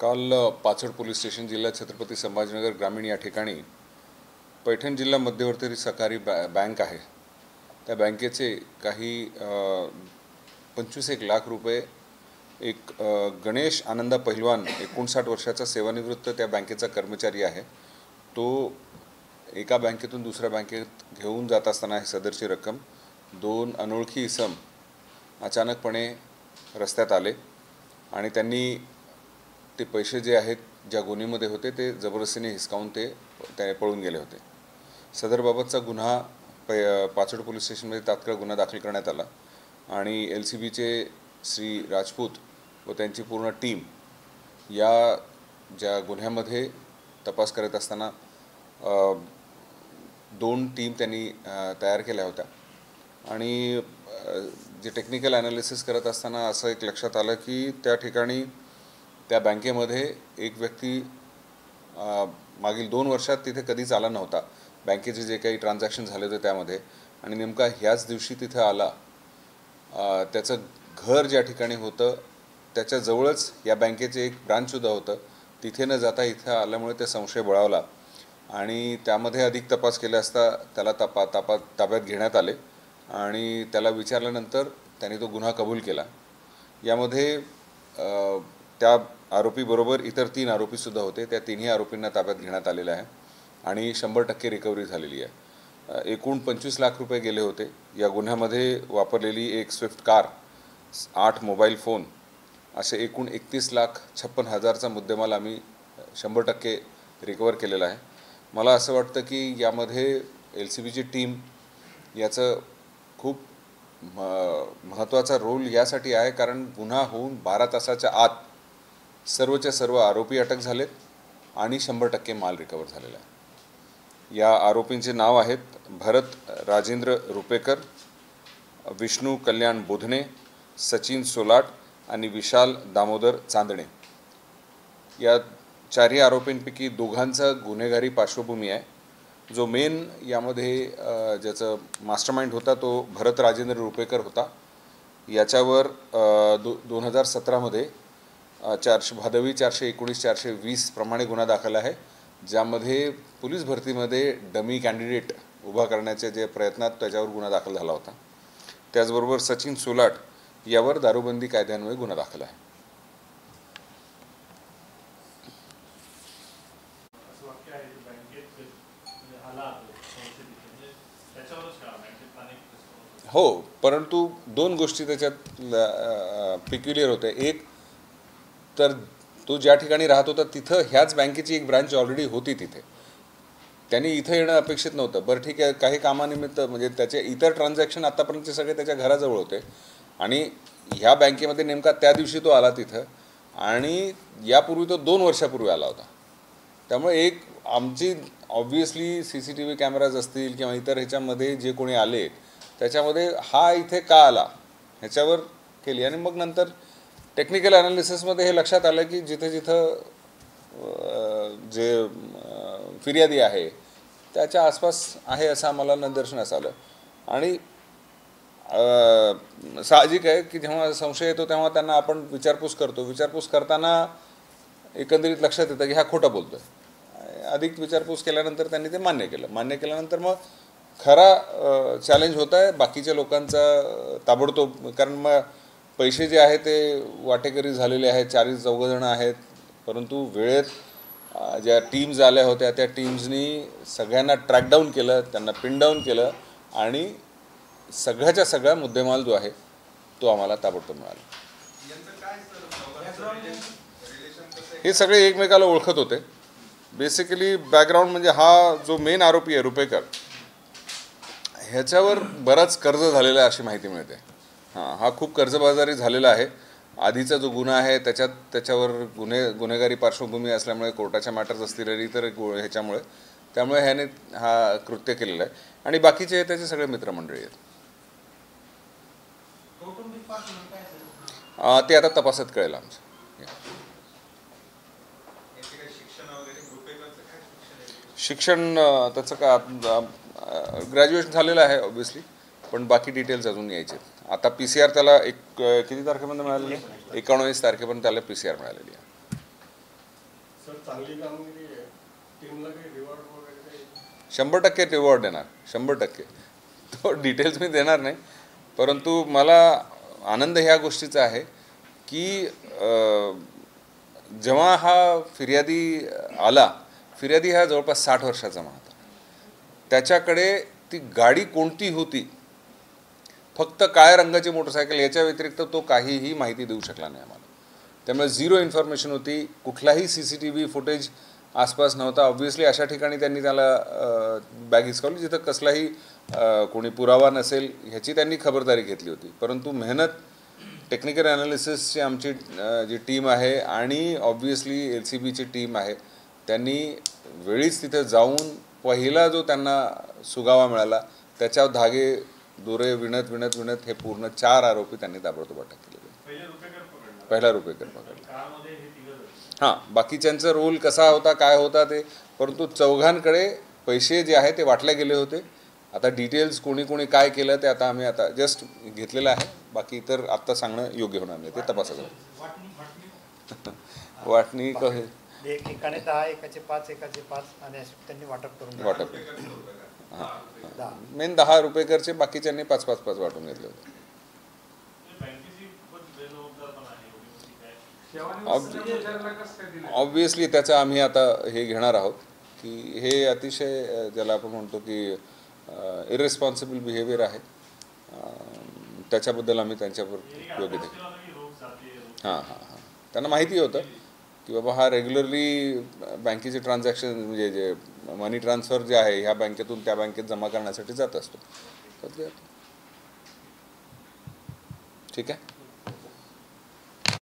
काल Pachad police station जिल्हा छत्रपती संभाजीनगर ग्रामीण या ठिकाणी पैठण जिल्हा मध्यवर्ती सहकारी बँक आहे त्या बँकेचे काही 25 लाख रुपये एक गणेश आनंदा पहिलवान 59 वर्षाचा सेवानिवृत्त त्या बँकेचा कर्मचारी आहे। तो एका बँकेतून दुसऱ्या बँकेत घेऊन जात असताना ही सदरची रक्कम दोन अनोळखी इसम अचानकपणे रस्त्यात आले आणि त्यांनी ते पैसे जे आहेत ज्या गोणीमध्ये होते ते जबरदस्तीने हिसकावून ते पळून गेले होते। सदरबाबतचा गुन्हा पाचड पोलीस स्टेशनमध्ये तात्काळ गुन्हा दाखल करण्यात आला आणि LCBचे श्री राजपूत व त्यांची पूर्ण टीम या ज्या गुन्ह्यामध्ये तपास करत असताना दोन टीम त्यांनी तयार केल्या होत्या आणि जे टेक्निकल ॲनालिसिस करत असताना असं एक लक्षात आलं की त्या ठिकाणी त्या बँकेमध्ये एक व्यक्ती मागील 2 वर्षात तिथे कधीच आला नव्हता। बँकेचे जे काही ट्रान्झॅक्शन झाले होते त्यामध्ये आणि नेमका ह्याच दिवशी तिथे आला। त्याचं घर ज्या ठिकाणी होतं त्याच्या जवळच या बँकेचे एक ब्रांचसुद्धा होतं। तिथे न जाता इथे आल्यामुळे ते संशय बळावला आणि त्यामध्ये अधिक तपास केला असता त्याला ताब्यात घेण्यात आले आणि त्याला विचारल्यानंतर त्याने तो गुन्हा कबूल केला। यामध्ये त्या आरोपीबरोबर इतर 3 आरोपीसुद्धा होते। त्या तिन्ही आरोपींना ताब्यात घेण्यात आलेलं आहे आणि 100% रिकव्हरी झालेली आहे। एकूण 25 लाख रुपये गेले होते। या गुन्ह्यामध्ये वापरलेली एक स्विफ्ट कार, 8 मोबाईल फोन असे एकूण 31,56,000चा मुद्देमाल आम्ही 100% रिकवर केलेला आहे। मला असं वाटतं की यामध्ये LCBची टीम याचं खूप महत्त्वाचा रोल यासाठी आहे कारण गुन्हा होऊन 12 तासाच्या आत सर्वच्या सर्व आरोपी अटक झालेत आणि 100% माल रिकवर झालेला आहे। या आरोपींचे नाव आहेत भरत राजेंद्र रुपेकर, विष्णू कल्याण बोधने, सचिन सोलाट आणि विशाल दामोदर चांदणे। या 4ही आरोपींपैकी दोघांचा गुन्हेगारी पार्श्वभूमी आहे। जो मेन यामध्ये ज्याचा मास्टरमाइंड होता तो भरत राजेंद्र रुपेकर होता। याच्यावर 2017 मध्ये 419-420 प्रमाणे गुन्हा दाखल आहे, ज्यामध्ये पोलीस भरतीमध्ये डमी कॅन्डिडेट उभा करण्याचे जे प्रयत्नात त्याच्यावर गुन्हा दाखल झाला होता। त्याचबरोबर सचिन सोलाट यावर दारूबंदी कायद्यान्वये गुन्हा दाखल आहे। हो, परंतु 2 गोष्टी त्याच्यात पिक्युलियर होत्या। एक तर तो ज्या ठिकाणी राहत होता तिथं ह्याच बँकेची एक ब्रांच ऑलरेडी होती तिथे। त्यांनी इथं येणं अपेक्षित नव्हतं। बरं ठीक आहे, काही कामानिमित्त म्हणजे त्याचे इतर ट्रान्झॅक्शन आतापर्यंतचे सगळे त्याच्या घराजवळ होते आणि ह्या बँकेमध्ये नेमका त्या दिवशी तो आला तिथं आणि यापूर्वी तो 2 वर्षापूर्वी आला होता। त्यामुळे एक आमची ऑब्व्हियसली CCTV कॅमेराज असतील किंवा इतर ह्याच्यामध्ये जे कोणी आले त्याच्यामध्ये हा इथे का आला ह्याच्यावर केली आणि मग नंतर टेक्निकल ॲनालिसिसमध्ये हे लक्षात आलं की जिथं जे फिर्यादी आहे त्याच्या आसपास आहे असं आम्हाला निदर्शनास आलं आणि साहजिक आहे की जेव्हा संशय येतो तेव्हा त्यांना आपण विचारपूस करतो। विचारपूस करताना एकंदरीत लक्षात येतं की हा खोटा बोलतोय। अधिक विचारपूस केल्यानंतर त्यांनी ते मान्य केल्यानंतर मग खरा चॅलेंज होत आहे बाकीच्या लोकांचा ताबडतोब, कारण मग पैसे जे आहे ते वाटेकरी झालेले आहेत, 4-4 जण आहेत, परंतु वेळेत ज्या टीम्स आल्या होत्या त्या टीम्सनी सगळ्यांना ट्रॅकडाऊन केलं, त्यांना पिन डाऊन केलं आणि सगळ्याच्या सगळा मुद्देमाल जो आहे तो आम्हाला ताबडतोब मिळाला। हे सगळे एकमेकाला ओळखत होते। बेसिकली बॅकग्राऊंड म्हणजे हा जो मेन आरोपी आहे रुपेकर ह्याच्यावर बराच कर्ज झालेला आहे अशी माहिती मिळते। हा खूप कर्जबाजारी झालेला आहे। आधीचा जो गुन्हा आहे त्याच्यावर गुन्हेगारी पार्श्वभूमी असल्यामुळे कोर्टाच्या मॅटर्स असतील इतर त्यामुळे ह्याने हा कृत्य केलेला आहे आणि बाकीचे त्याचे सगळे मित्रमंडळी आहेत। ते आता तपासात कळेल आमचं। शिक्षण त्याचं का ग्रॅज्युएशन झालेलं आहे ऑब्व्हियसली, पण बाकी डिटेल्स अजून यायचे। आता PCR त्याला किती तारखेपर्यंत मिळालेली आहे? 19 तारखेपर्यंत त्याला PCR मिळालेली आहे। सर चांगली कामगिरी आहे, टीमला काही रिवॉर्ड वगैरे काही? 100% रिवॉर्ड देणार, 100%. तो डिटेल्स मी देणार नाही, परंतु मला आनंद ह्या गोष्टीचा आहे की जेव्हा हा फिर्यादी आला, फिर्यादी हा जवळपास 60 वर्षाचा होता. त्याच्याकडे ती गाडी कोणती होती, फक्त काळ्या रंगाची मोटरसायकल, याच्या व्यतिरिक्त तो काहीही माहिती देऊ शकला नाही आम्हाला. त्यामुळे झिरो इन्फॉर्मेशन होती. कुठलाही CCTV फुटेज आसपास नव्हता. ऑब्व्हियसली अशा ठिकाणी त्यांनी त्याला बॅग हिसकावली जिथं कसलाही कोणी पुरावा नसेल ह्याची त्यांनी खबरदारी घेतली होती. परंतु मेहनत टेक्निकल ॲनालिसिसची आमची जी टीम आहे आणि ऑब्व्हियसली LCBची टीम आहे, त्यांनी वेळीच तिथे जाऊन पहिला जो त्यांना सुगावा मिळाला त्याच्यावर धागे दोरे विणत विणत विणत हे पूर्ण 4 आरोपी त्यांनी ताबडतोब अटक केलेले. पहिला रुपेकर पकडला. हां, बाकीच्यांचा रोल कसा होता काय होता ते, परंतु चौघांकडे पैसे जे आहे ते वाटले गेले होते. आता डिटेल्स कोणी कोणी काय केलं ते आता आम्ही आता जस्ट घेतलेलं आहे. बाकी इतर आत्ता सांगणं योग्य होणार नाही, ते तपासायचं. वाटणी कसे एक ठिकाणी 10, एकाचे 5, एकाचे 5 आणि असे त्यांनी वाटप करून वाटप. हां, मेन 10 रुपेकरचे, बाकीच्यांनी 5-5 वाटून घेतले होते. ऑब्व्हियसली त्याचं आम्ही आता हे घेणार आहोत की हे अतिशय ज्याला आपण म्हणतो की इररिस्पॉन्सिबल बिहेवियर आहे. त्याच्याबद्दल आम्ही त्यांच्यावर योग्य ते हां, त्यांना माहिती होतं की बाबा हा रेग्युलरली बँकेचे ट्रान्झॅक्शन म्हणजे जे मनी ट्रान्सफर जे आहे ह्या बँकेतून त्या बँकेत जमा करण्यासाठी जात असतो. तर ठीक आहे.